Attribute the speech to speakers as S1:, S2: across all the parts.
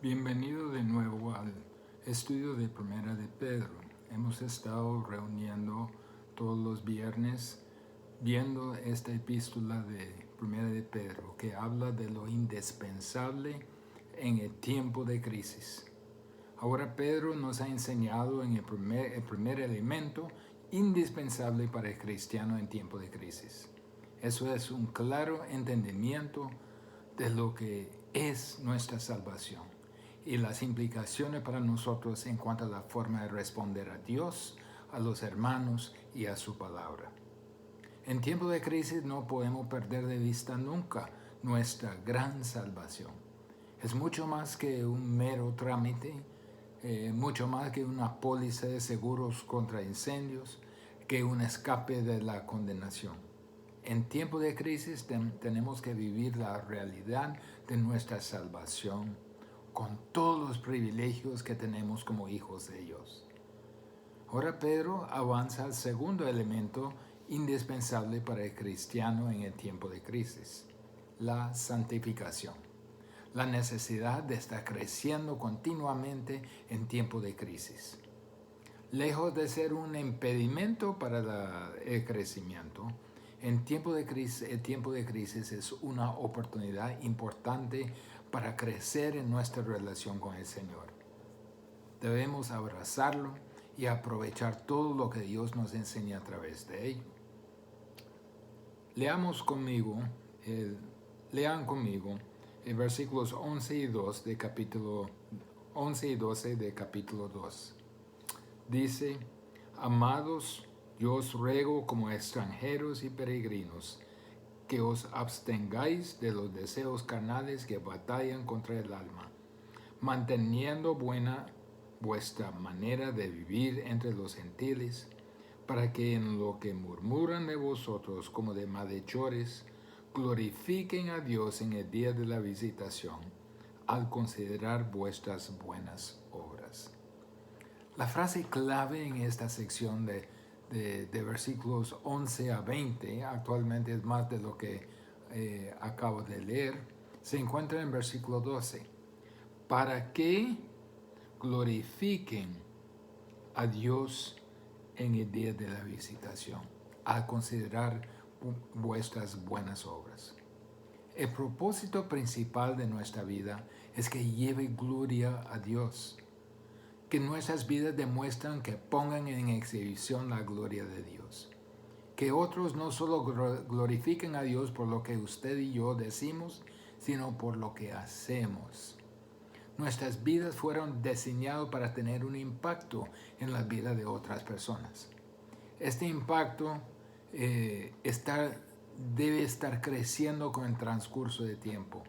S1: Bienvenido de nuevo al estudio de Primera de Pedro. Hemos estado reuniendo todos los viernes viendo esta epístola de Primera de Pedro que habla de lo indispensable en el tiempo de crisis. Ahora Pedro nos ha enseñado en el primer elemento indispensable para el cristiano en tiempo de crisis. Eso es un claro entendimiento de lo que es nuestra salvación y las implicaciones para nosotros en cuanto a la forma de responder a Dios, a los hermanos y a su palabra. En tiempo de crisis no podemos perder de vista nunca nuestra gran salvación. Es mucho más que un mero trámite, mucho más que una póliza de seguros contra incendios, que un escape de la condenación. En tiempo de crisis tenemos que vivir la realidad de nuestra salvación con todos los privilegios que tenemos como hijos de Dios. Ahora Pedro avanza al segundo elemento indispensable para el cristiano en el tiempo de crisis, la santificación. La necesidad de estar creciendo continuamente en tiempo de crisis. Lejos de ser un impedimento para el crecimiento, el tiempo de crisis es una oportunidad importante para crecer en nuestra relación con el Señor. Debemos abrazarlo y aprovechar todo lo que Dios nos enseña a través de ello. Lean conmigo versículos 11 y 2 de capítulo 11 y 12 de capítulo 2. Dice: Amados, yo os ruego como extranjeros y peregrinos que os abstengáis de los deseos carnales que batallan contra el alma, manteniendo buena vuestra manera de vivir entre los gentiles, para que en lo que murmuran de vosotros como de malhechores, glorifiquen a Dios en el día de la visitación, al considerar vuestras buenas obras. La frase clave en esta sección de versículos 11 a 20, actualmente es más de lo que acabo de leer, se encuentra en versículo 12. Para que glorifiquen a Dios en el día de la visitación, al considerar vuestras buenas obras. El propósito principal de nuestra vida es que lleve gloria a Dios, que nuestras vidas demuestran que pongan en exhibición la gloria de Dios, que otros no solo glorifiquen a Dios por lo que usted y yo decimos, sino por lo que hacemos. Nuestras vidas fueron diseñadas para tener un impacto en la vida de otras personas. Este impacto debe estar creciendo con el transcurso del tiempo.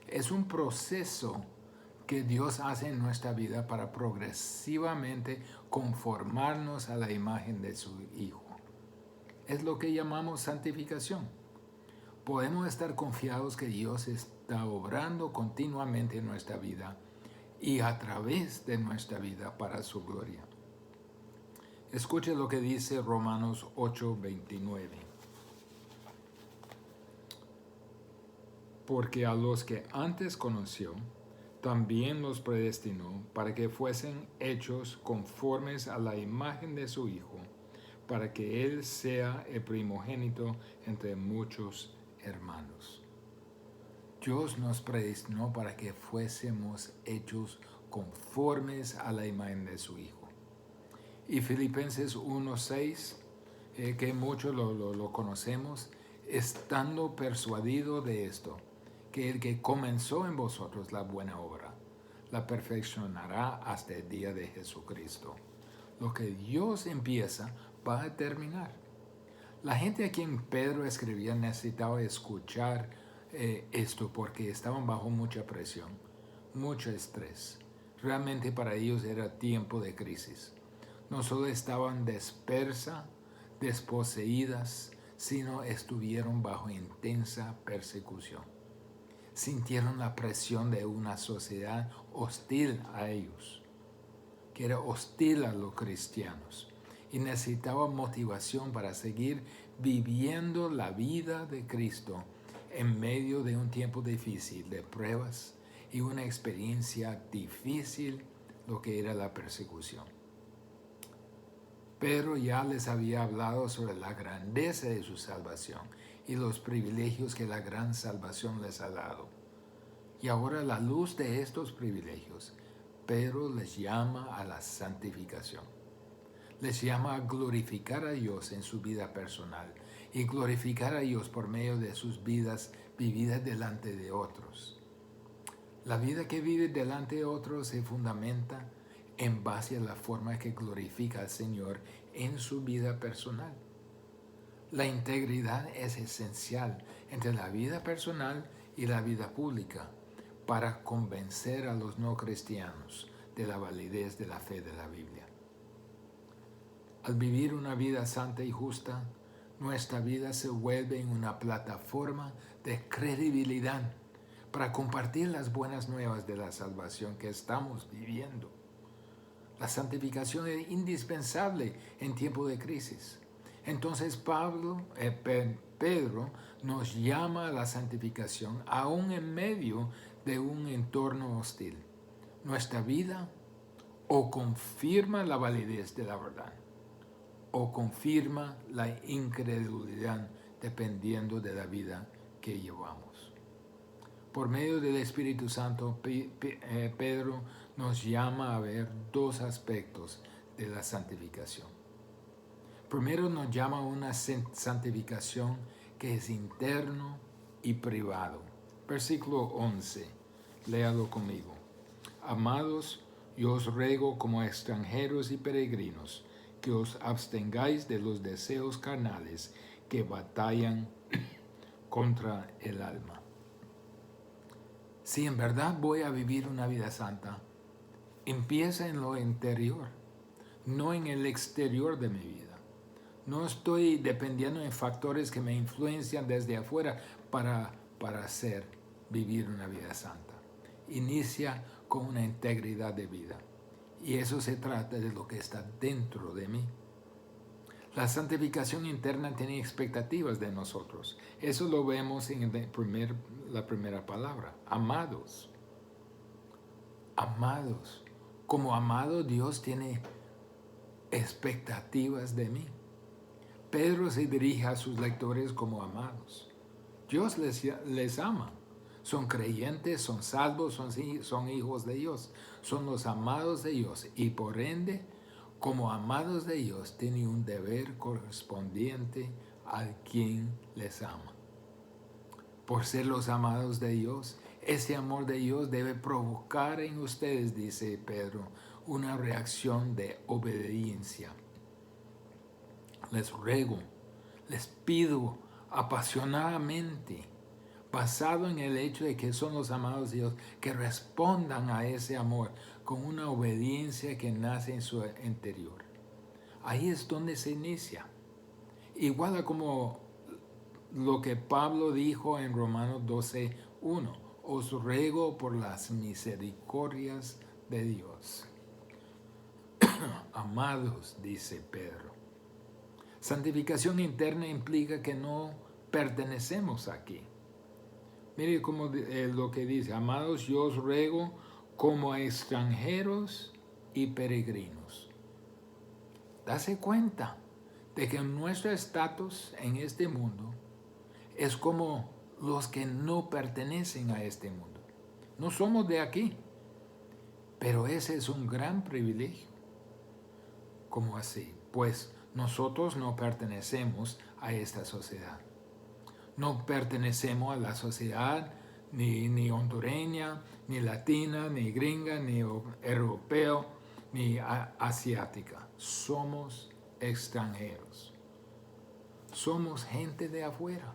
S1: Es un proceso que Dios hace en nuestra vida para progresivamente conformarnos a la imagen de su Hijo. Es lo que llamamos santificación. Podemos estar confiados que Dios está obrando continuamente en nuestra vida y a través de nuestra vida para su gloria. Escuche lo que dice Romanos 8:29. Porque a los que antes conoció, también los predestinó para que fuesen hechos conformes a la imagen de su Hijo, para que Él sea el primogénito entre muchos hermanos. Dios nos predestinó para que fuésemos hechos conformes a la imagen de su Hijo. Y Filipenses 1:6, que muchos lo conocemos, estando persuadido de esto, que el que comenzó en vosotros la buena obra, la perfeccionará hasta el día de Jesucristo. Lo que Dios empieza va a terminar. La gente a quien Pedro escribía necesitaba escuchar esto porque estaban bajo mucha presión, mucho estrés. Realmente para ellos era tiempo de crisis. No solo estaban dispersas, desposeídas, sino estuvieron bajo intensa persecución. Sintieron la presión de una sociedad hostil a ellos, que era hostil a los cristianos, y necesitaban motivación para seguir viviendo la vida de Cristo en medio de un tiempo difícil de pruebas y una experiencia difícil lo que era la persecución. Pedro ya les había hablado sobre la grandeza de su salvación y los privilegios que la gran salvación les ha dado. Y ahora, a la luz de estos privilegios, Pedro les llama a la santificación. Les llama a glorificar a Dios en su vida personal y glorificar a Dios por medio de sus vidas vividas delante de otros. La vida que vive delante de otros se fundamenta en base a la forma que glorifica al Señor en su vida personal. La integridad es esencial entre la vida personal y la vida pública para convencer a los no cristianos de la validez de la fe de la Biblia. Al vivir una vida santa y justa, nuestra vida se vuelve en una plataforma de credibilidad para compartir las buenas nuevas de la salvación que estamos viviendo. La santificación es indispensable en tiempo de crisis. Entonces Pedro nos llama a la santificación aún en medio de un entorno hostil. Nuestra vida o confirma la validez de la verdad o confirma la incredulidad dependiendo de la vida que llevamos. Por medio del Espíritu Santo, Pedro nos llama a ver dos aspectos de la santificación. Primero nos llama a una santificación que es interno y privado. Versículo 11, léalo conmigo. Amados, yo os ruego como extranjeros y peregrinos, que os abstengáis de los deseos carnales que batallan contra el alma. Si en verdad voy a vivir una vida santa, empieza en lo interior, no en el exterior de mi vida. No estoy dependiendo de factores que me influencian desde afuera para vivir una vida santa. Inicia con una integridad de vida. Y eso se trata de lo que está dentro de mí. La santificación interna tiene expectativas de nosotros. Eso lo vemos en la primera palabra. Amados. Amados. Como amado, Dios tiene expectativas de mí. Pedro se dirige a sus lectores como amados. Dios les ama. Son creyentes, son salvos, son hijos de Dios. Son los amados de Dios. Y por ende, como amados de Dios, tienen un deber correspondiente a quien les ama. Por ser los amados de Dios, ese amor de Dios debe provocar en ustedes, dice Pedro, una reacción de obediencia. Les ruego, les pido apasionadamente, basado en el hecho de que son los amados de Dios, que respondan a ese amor con una obediencia que nace en su interior. Ahí es donde se inicia. Igual a como lo que Pablo dijo en Romanos 12:1, os ruego por las misericordias de Dios. Amados, dice Pedro. Santificación interna implica que no pertenecemos aquí. Mire cómo lo que dice, amados, yo os ruego como extranjeros y peregrinos. Dase cuenta de que nuestro estatus en este mundo es como los que no pertenecen a este mundo. No somos de aquí, pero ese es un gran privilegio. ¿Cómo así? Pues nosotros no pertenecemos a esta sociedad. No pertenecemos a la sociedad ni hondureña, ni latina, ni gringa, ni europeo, ni asiática. Somos extranjeros. Somos gente de afuera.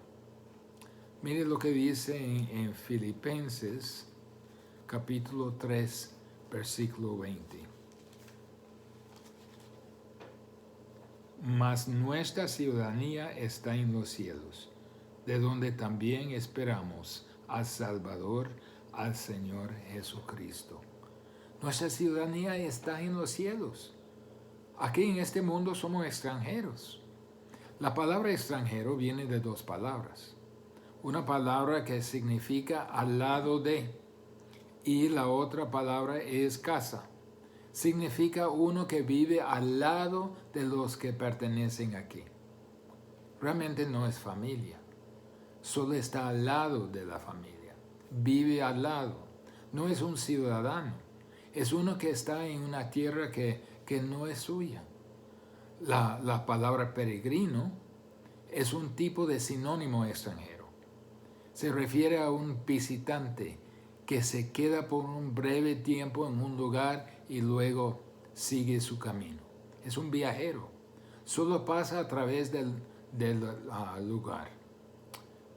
S1: Mire lo que dice en Filipenses capítulo 3, versículo 20. Mas nuestra ciudadanía está en los cielos, de donde también esperamos al Salvador, al Señor Jesucristo. Nuestra ciudadanía está en los cielos. Aquí en este mundo somos extranjeros. La palabra extranjero viene de dos palabras. Una palabra que significa al lado de. y la otra palabra es casa. Significa uno que vive al lado de los que pertenecen aquí. Realmente no es familia, solo está al lado de la familia, vive al lado, no es un ciudadano, es uno que está en una tierra que no es suya. La palabra peregrino es un tipo de sinónimo extranjero. Se refiere a un visitante que se queda por un breve tiempo en un lugar y luego sigue su camino. Es un viajero. Solo pasa a través del lugar.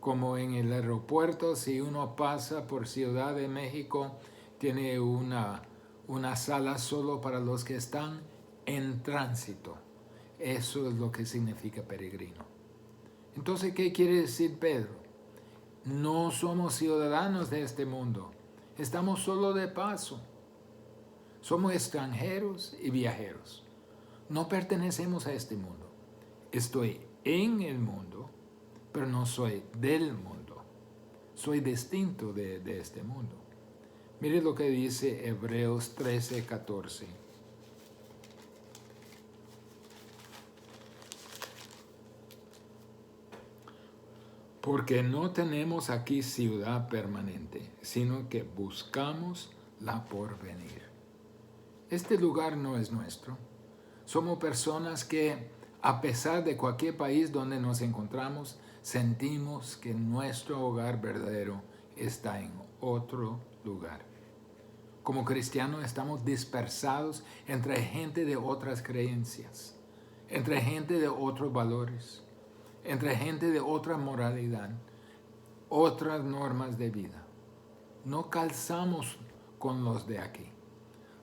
S1: Como en el aeropuerto, si uno pasa por Ciudad de México, tiene una sala solo para los que están en tránsito. Eso es lo que significa peregrino. Entonces, ¿qué quiere decir Pedro? No somos ciudadanos de este mundo. Estamos solo de paso. Somos extranjeros y viajeros. No pertenecemos a este mundo. Estoy en el mundo, pero no soy del mundo. Soy distinto de este mundo. Mire lo que dice Hebreos 13:14. Porque no tenemos aquí ciudad permanente, sino que buscamos la porvenir. Este lugar no es nuestro. Somos personas que, a pesar de cualquier país donde nos encontramos, sentimos que nuestro hogar verdadero está en otro lugar. Como cristianos estamos dispersados entre gente de otras creencias, entre gente de otros valores, entre gente de otra moralidad, otras normas de vida. No calzamos con los de aquí.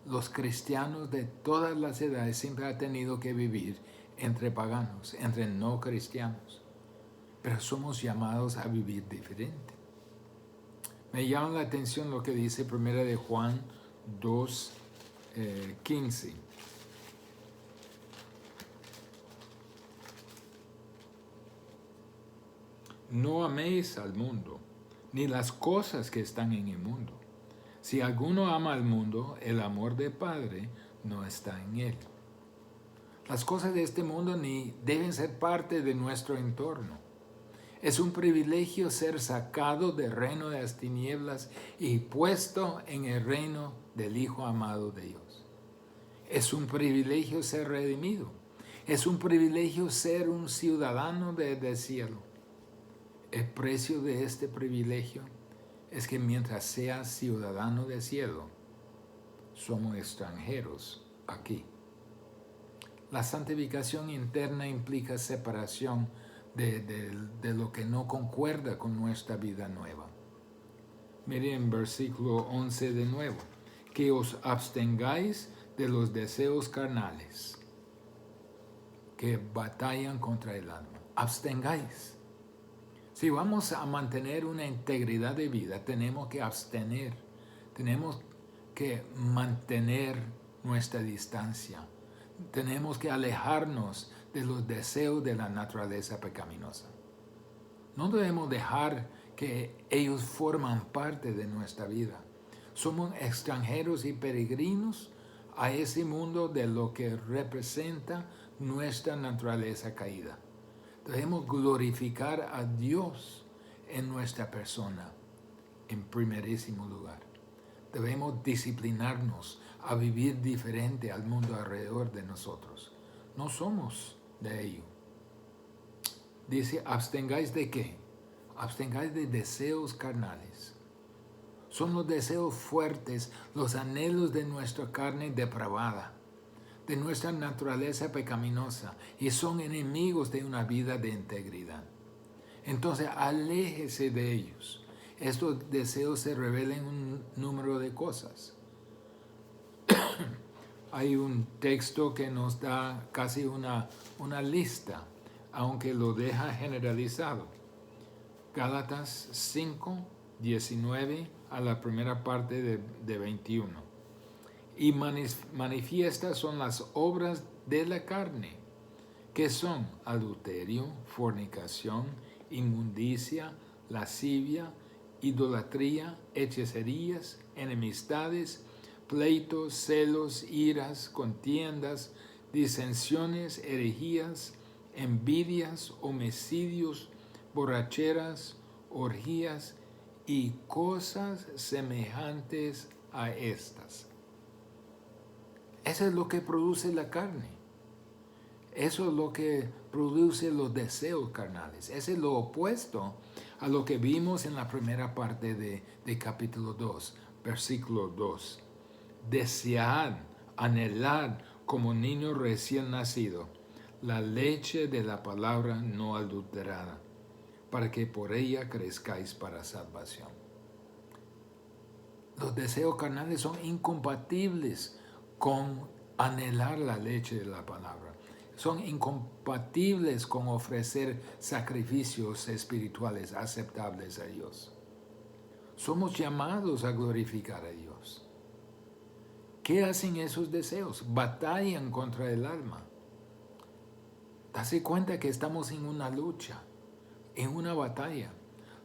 S1: Los cristianos de todas las edades siempre han tenido que vivir entre paganos, entre no cristianos. Pero somos llamados a vivir diferente. Me llama la atención lo que dice 1 de Juan 2:15. No améis al mundo, ni las cosas que están en el mundo. Si alguno ama al mundo, el amor del Padre no está en él. Las cosas de este mundo ni deben ser parte de nuestro entorno. Es un privilegio ser sacado del reino de las tinieblas y puesto en el reino del Hijo amado de Dios. Es un privilegio ser redimido. Es un privilegio ser un ciudadano del cielo. El precio de este privilegio es que mientras seas ciudadano del cielo, somos extranjeros aquí. La santificación interna implica separación de lo que no concuerda con nuestra vida nueva. Miren versículo 11 de nuevo. Que os abstengáis de los deseos carnales que batallan contra el alma. Abstengáis. Si vamos a mantener una integridad de vida, tenemos que abstener, tenemos que mantener nuestra distancia, tenemos que alejarnos de los deseos de la naturaleza pecaminosa. No debemos dejar que ellos forman parte de nuestra vida. Somos extranjeros y peregrinos a ese mundo de lo que representa nuestra naturaleza caída. Debemos glorificar a Dios en nuestra persona, en primerísimo lugar. Debemos disciplinarnos a vivir diferente al mundo alrededor de nosotros. No somos de ello. Dice, abstengáis de qué? Abstengáis de deseos carnales. Son los deseos fuertes, los anhelos de nuestra carne depravada, de nuestra naturaleza pecaminosa, y son enemigos de una vida de integridad. Entonces, aléjese de ellos. Estos deseos se revelan en un número de cosas. Hay un texto que nos da casi una lista, aunque lo deja generalizado. Gálatas 5:19 a la primera parte de 21. Y manifiestas son las obras de la carne, que son adulterio, fornicación, inmundicia, lascivia, idolatría, hechicerías, enemistades, pleitos, celos, iras, contiendas, disensiones, herejías, envidias, homicidios, borracheras, orgías y cosas semejantes a estas. Eso es lo que produce la carne. Eso es lo que produce los deseos carnales. Eso es lo opuesto a lo que vimos en la primera parte de capítulo 2, versículo 2. Desead, anhelad como niño recién nacido la leche de la palabra no adulterada, para que por ella crezcáis para salvación. Los deseos carnales son incompatibles con anhelar la leche de la palabra. Son incompatibles con ofrecer sacrificios espirituales aceptables a Dios. Somos llamados a glorificar a Dios. ¿Qué hacen esos deseos? Batallan contra el alma. Dase cuenta que estamos en una lucha, en una batalla.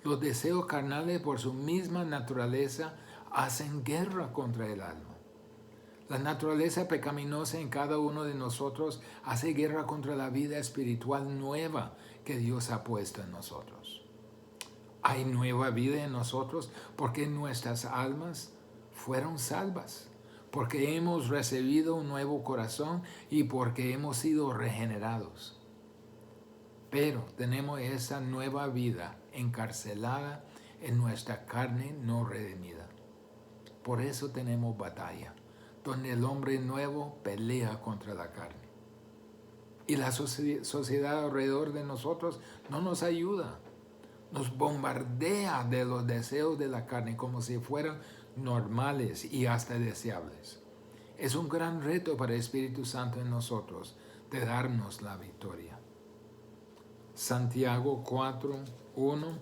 S1: Los deseos carnales por su misma naturaleza hacen guerra contra el alma. La naturaleza pecaminosa en cada uno de nosotros hace guerra contra la vida espiritual nueva que Dios ha puesto en nosotros. Hay nueva vida en nosotros porque nuestras almas fueron salvas, porque hemos recibido un nuevo corazón y porque hemos sido regenerados. Pero tenemos esa nueva vida encarcelada en nuestra carne no redimida. Por eso tenemos batalla, donde el hombre nuevo pelea contra la carne. Y la sociedad alrededor de nosotros no nos ayuda. Nos bombardea de los deseos de la carne como si fueran normales y hasta deseables. Es un gran reto para el Espíritu Santo en nosotros de darnos la victoria. Santiago 4:1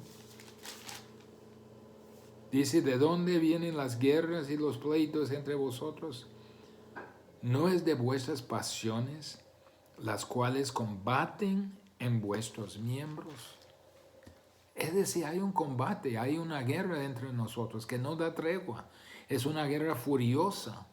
S1: dice: ¿de dónde vienen las guerras y los pleitos entre vosotros? ¿No es de vuestras pasiones, las cuales combaten en vuestros miembros? Es decir, hay un combate, hay una guerra entre nosotros que no da tregua. Es una guerra furiosa,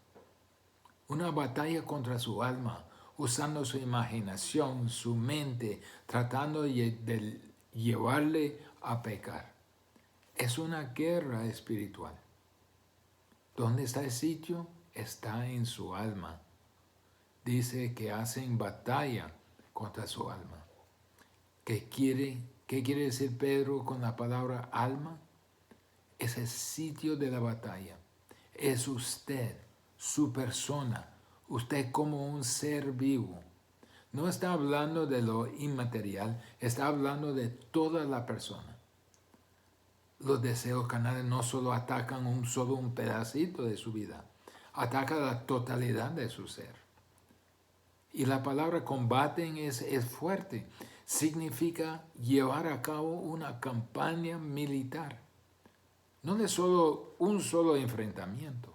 S1: una batalla contra su alma, usando su imaginación, su mente, tratando de llevarle a pecar. Es una guerra espiritual. ¿Dónde está el sitio? Está en su alma. Dice que hacen batalla contra su alma. ¿Qué quiere decir Pedro con la palabra alma? Es el sitio de la batalla. Es usted, su persona, usted como un ser vivo. No está hablando de lo inmaterial, está hablando de toda la persona. Los deseos carnales no solo atacan un pedacito de su vida, atacan la totalidad de su ser. Y la palabra combaten es fuerte. Significa llevar a cabo una campaña militar. No es solo un solo enfrentamiento.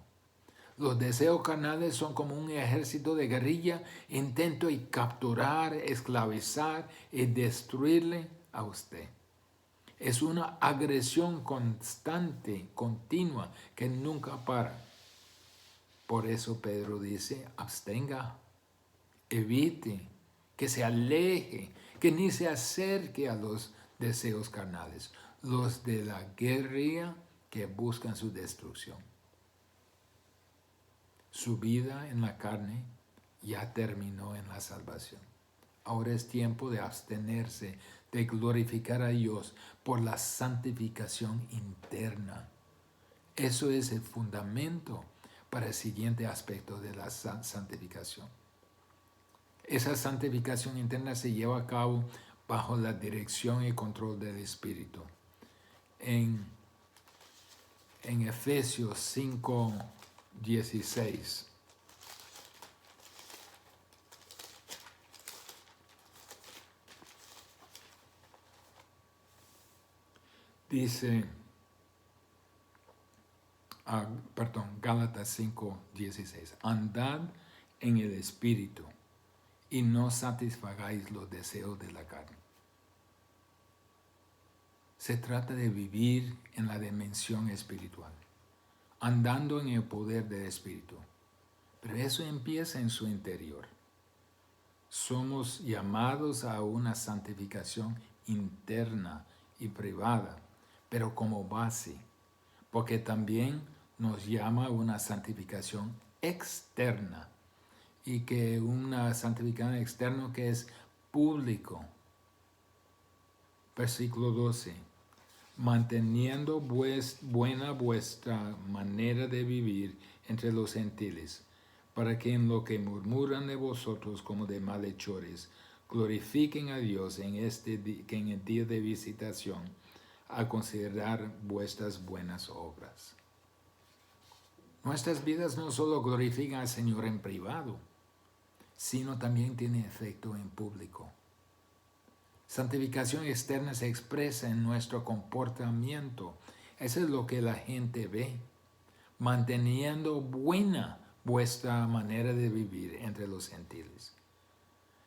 S1: Los deseos carnales son como un ejército de guerrilla, intento de capturar, esclavizar y destruirle a usted. Es una agresión constante, continua, que nunca para. Por eso Pedro dice: abstenga, evite, que se aleje, que ni se acerque a los deseos carnales, los de la guerrilla que buscan su destrucción. Su vida en la carne ya terminó en la salvación. Ahora es tiempo de abstenerse, de glorificar a Dios por la santificación interna. Eso es el fundamento para el siguiente aspecto de la santificación. Esa santificación interna se lleva a cabo bajo la dirección y control del Espíritu. En Efesios 5:16 dice, Gálatas 5:16, andad en el Espíritu y no satisfagáis los deseos de la carne. Se trata de vivir en la dimensión espiritual, andando en el poder del Espíritu. Pero eso empieza en su interior. Somos llamados a una santificación interna y privada, pero como base, porque también nos llama a una santificación externa, y que una santificación externa que es público. Versículo 12. Manteniendo buena vuestra manera de vivir entre los gentiles, para que en lo que murmuran de vosotros como de malhechores, glorifiquen a Dios en el día de visitación, a considerar vuestras buenas obras. Nuestras vidas no solo glorifican al Señor en privado, sino también tiene efecto en público. Santificación externa se expresa en nuestro comportamiento. Eso es lo que la gente ve. Manteniendo buena vuestra manera de vivir entre los gentiles.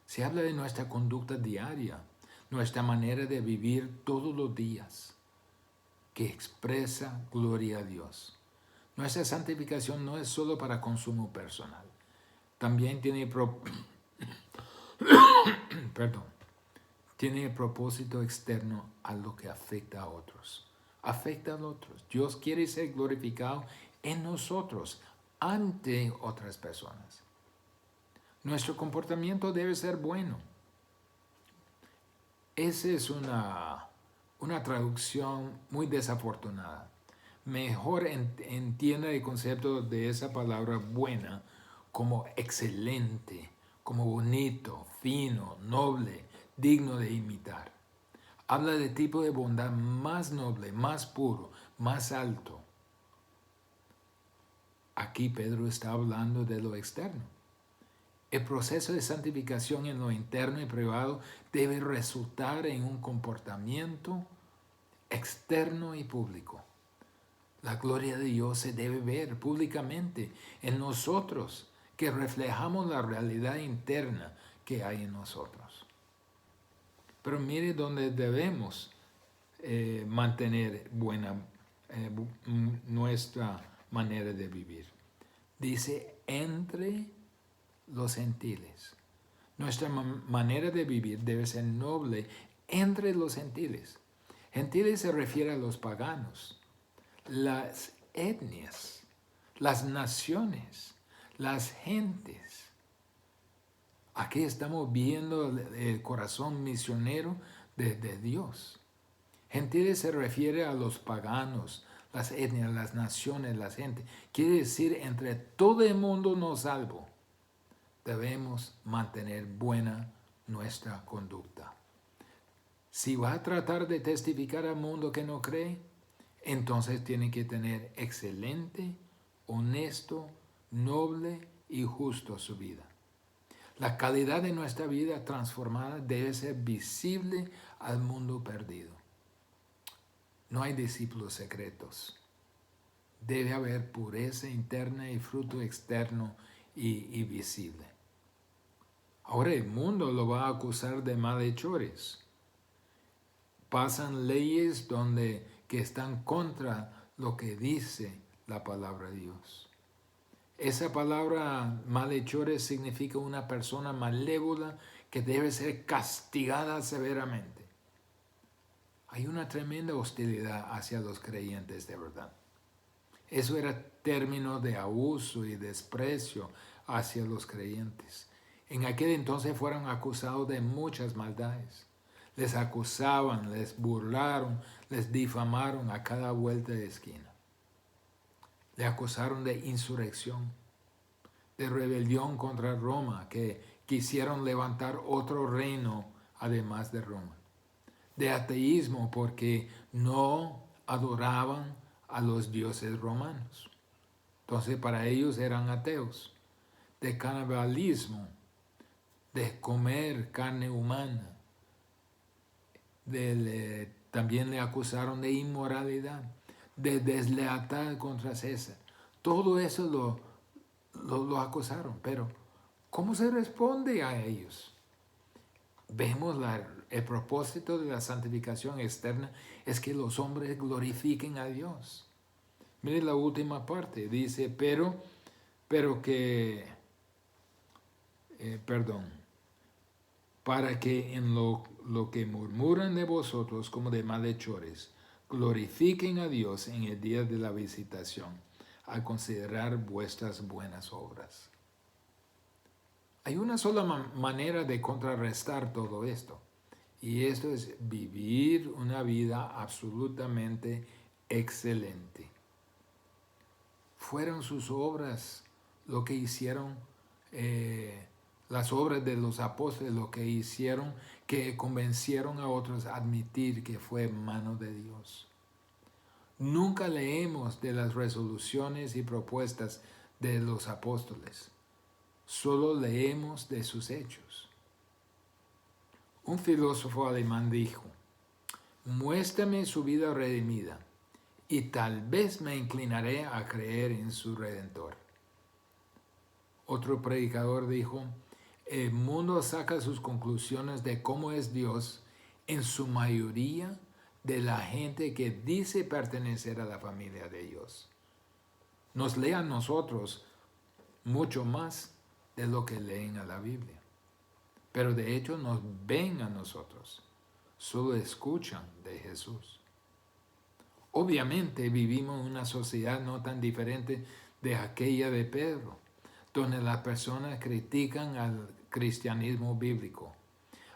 S1: Se habla de nuestra conducta diaria, nuestra manera de vivir todos los días, que expresa gloria a Dios. Nuestra santificación no es solo para consumo personal. También tiene tiene propósito externo a lo que afecta a otros. Afecta a otros. Dios quiere ser glorificado en nosotros, ante otras personas. Nuestro comportamiento debe ser bueno. Esa es una traducción muy desafortunada. Mejor entienda el concepto de esa palabra buena como excelente, como bonito, fino, noble, digno de imitar. Habla de tipo de bondad más noble, más puro, más alto. Aquí Pedro está hablando de lo externo. El proceso de santificación en lo interno y privado debe resultar en un comportamiento externo y público. La gloria de Dios se debe ver públicamente en nosotros, que reflejamos la realidad interna que hay en nosotros. Pero mire dónde debemos mantener buena nuestra manera de vivir. Dice, entre los gentiles. Nuestra manera de vivir debe ser noble entre los gentiles. Gentiles se refiere a los paganos, las etnias, las naciones, las gentes. Aquí estamos viendo el corazón misionero de Dios. Gentiles se refiere a los paganos, las etnias, las naciones, las gentes. Quiere decir, entre todo el mundo no salvo, debemos mantener buena nuestra conducta. Si va a tratar de testificar al mundo que no cree, entonces tiene que tener excelente, honesto, noble y justo su vida. La calidad de nuestra vida transformada debe ser visible al mundo perdido. No hay discípulos secretos. Debe haber pureza interna y fruto externo y visible. Ahora el mundo lo va a acusar de malhechores. Pasan leyes que están contra lo que dice la palabra de Dios. Esa palabra malhechores significa una persona malévola que debe ser castigada severamente. Hay una tremenda hostilidad hacia los creyentes de verdad. Eso era término de abuso y desprecio hacia los creyentes. En aquel entonces fueron acusados de muchas maldades. Les acusaban, les burlaron, les difamaron a cada vuelta de esquina. Le acusaron de insurrección, de rebelión contra Roma, que quisieron levantar otro reino además de Roma. De ateísmo, porque no adoraban a los dioses romanos. Entonces para ellos eran ateos. De canibalismo, de comer carne humana. También le acusaron de inmoralidad, de deslealtad contra César. Todo eso lo acusaron, pero ¿cómo se responde a ellos? vemos el propósito de la santificación externa es que los hombres glorifiquen a Dios. Mire la última parte, dice, para que en lo que murmuran de vosotros como de malhechores, glorifiquen a Dios en el día de la visitación, al considerar vuestras buenas obras. Hay una sola manera de contrarrestar todo esto, y esto es vivir una vida absolutamente excelente. Fueron sus obras lo que hicieron, las obras de los apóstoles, lo que hicieron que convencieron a otros a admitir que fue mano de Dios. Nunca leemos de las resoluciones y propuestas de los apóstoles. Solo leemos de sus hechos. Un filósofo alemán dijo, muéstrame su vida redimida y tal vez me inclinaré a creer en su Redentor. Otro predicador dijo, el mundo saca sus conclusiones de cómo es Dios en su mayoría de la gente que dice pertenecer a la familia de Dios. Nos lee a nosotros mucho más de lo que leen a la Biblia. Pero de hecho nos ven a nosotros, solo escuchan de Jesús. Obviamente vivimos en una sociedad no tan diferente de aquella de Pedro, donde las personas critican al cristianismo bíblico.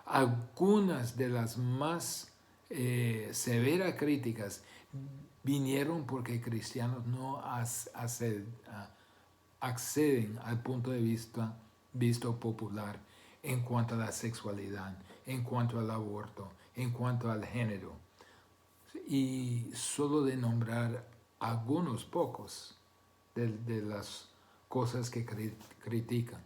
S1: Algunas de las más severas críticas vinieron porque cristianos no acceden al punto de vista visto popular en cuanto a la sexualidad, en cuanto al aborto, en cuanto al género. Y solo de nombrar algunos pocos de las cosas que critican.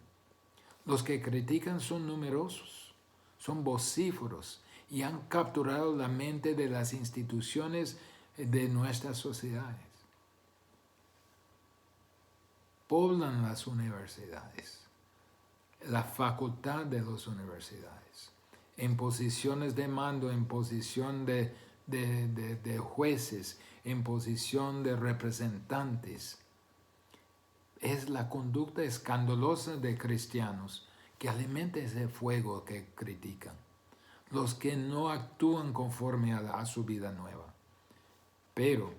S1: Los que critican son numerosos, son vocíferos y han capturado la mente de las instituciones de nuestras sociedades. Poblan las universidades, la facultad de las universidades, en posiciones de mando, en posición de jueces, en posición de representantes. Es la conducta escandalosa de cristianos que alimenta ese fuego que critican, los que no actúan conforme a su vida nueva. Pero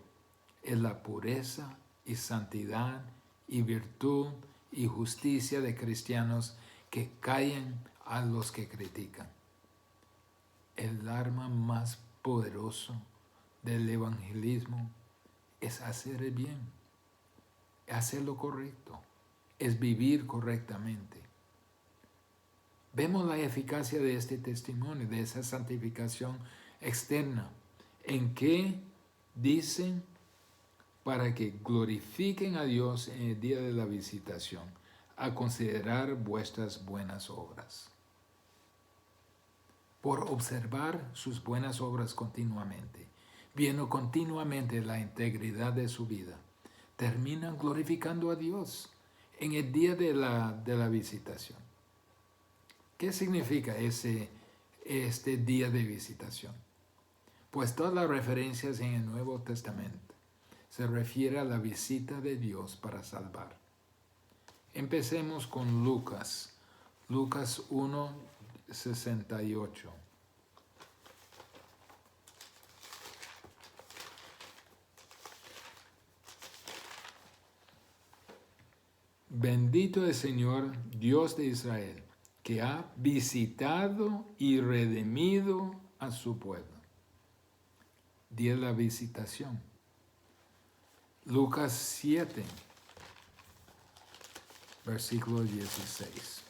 S1: es la pureza y santidad y virtud y justicia de cristianos que callan a los que critican. El arma más poderoso del evangelismo es hacer el bien, hacer lo correcto, es vivir correctamente. Vemos la eficacia de este testimonio, de esa santificación externa, en que dicen para que glorifiquen a Dios en el día de la visitación, a considerar vuestras buenas obras. Por observar sus buenas obras continuamente, viendo continuamente la integridad de su vida, terminan glorificando a Dios en el día de la visitación. ¿Qué significa este día de visitación? Pues todas las referencias en el Nuevo Testamento se refiere a la visita de Dios para salvar. Empecemos con Lucas 1:68. Bendito el Señor, Dios de Israel, que ha visitado y redimido a su pueblo. Día de la visitación. Lucas 7, versículo 16.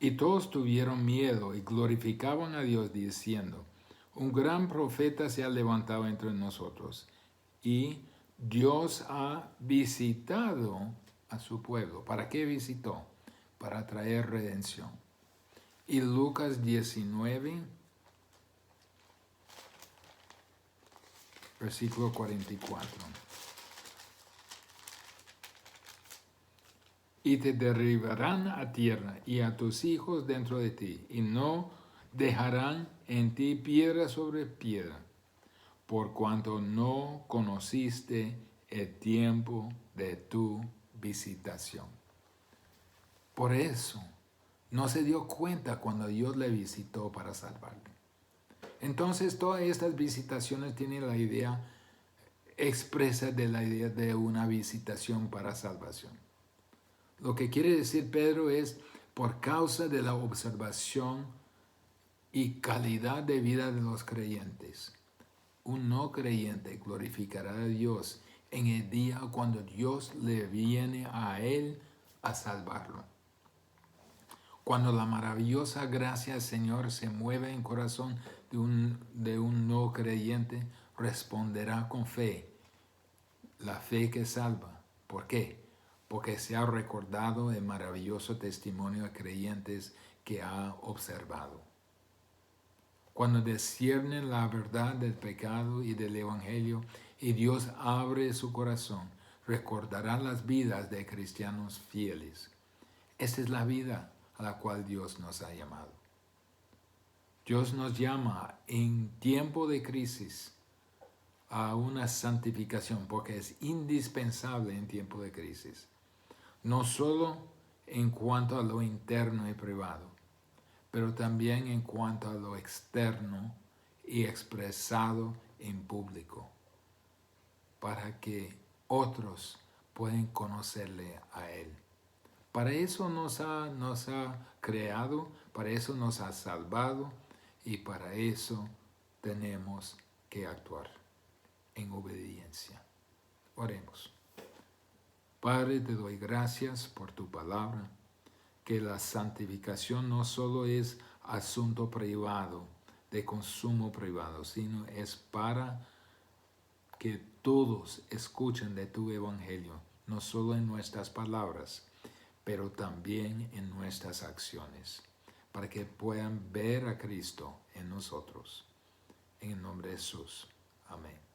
S1: Y todos tuvieron miedo y glorificaban a Dios diciendo, un gran profeta se ha levantado entre nosotros y Dios ha visitado a su pueblo. ¿Para qué visitó? Para traer redención. Y Lucas 19, versículo 44. y te derribarán a tierra y a tus hijos dentro de ti, y no dejarán en ti piedra sobre piedra, por cuanto no conociste el tiempo de tu visitación. Por eso, no se dio cuenta cuando Dios le visitó para salvarle. Entonces, todas estas visitaciones tienen la idea expresa de la idea de una visitación para salvación. Lo que quiere decir Pedro es, por causa de la observación y calidad de vida de los creyentes, un no creyente glorificará a Dios en el día cuando Dios le viene a él a salvarlo. Cuando la maravillosa gracia del Señor se mueve en el corazón de un no creyente, responderá con fe, la fe que salva. ¿Por qué? Porque se ha recordado el maravilloso testimonio de creyentes que ha observado. Cuando disciernen la verdad del pecado y del evangelio y Dios abre su corazón, recordarán las vidas de cristianos fieles. Esta es la vida a la cual Dios nos ha llamado. Dios nos llama en tiempo de crisis a una santificación porque es indispensable en tiempo de crisis. No solo en cuanto a lo interno y privado, pero también en cuanto a lo externo y expresado en público, para que otros puedan conocerle a Él. Para eso nos ha creado, para eso nos ha salvado y para eso tenemos que actuar en obediencia. Oremos. Padre, te doy gracias por tu palabra, que la santificación no solo es asunto privado, de consumo privado, sino es para que todos escuchen de tu evangelio, no solo en nuestras palabras, pero también en nuestras acciones, para que puedan ver a Cristo en nosotros. En el nombre de Jesús. Amén.